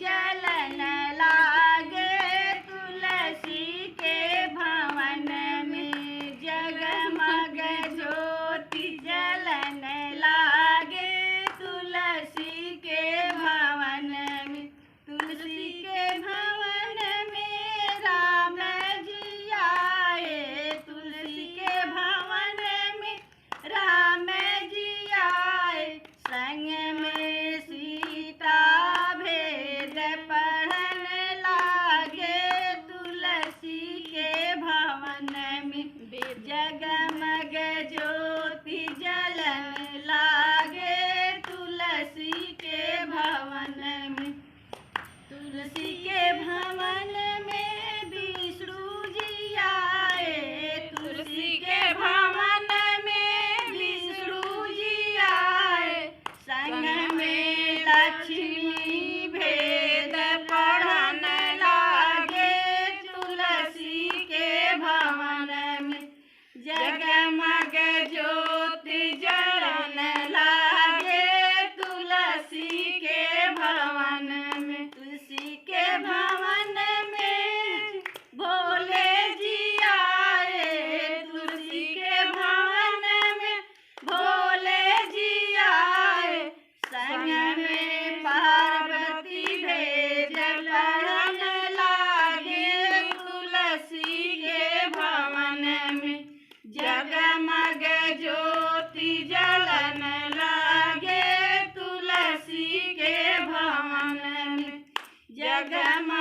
जलन लागे तुलसी के भवन में। जगमग ज्योति जलन लागे तुलसी के भवन में। तुलसी के भवन में राम जी आए। तुलसी के भवन में राम जी आए। संग में सीता भेद पढ़न लागे तुलसी के भवन में। जगमग ज्योति जलन लागे तुलसी के भवन में। तुलसी के भवन में विष्णु जी आए। तुलसी के भवन में विष्णु जी आए। संग में लक्ष्मी भेद पढ़न लागे तुलसी के भवन में। जगमग ज्योति जलन लागे तुलसी के भवन में। तुलसी के भवन में भोले जी आए। तुलसी के भवन में भोले जी आए। संग में पार्वती भेद पढ़न लागे तुलसी के भवन में। जगमग ज्योति जलन लागे तुलसी के भवन में। जगमग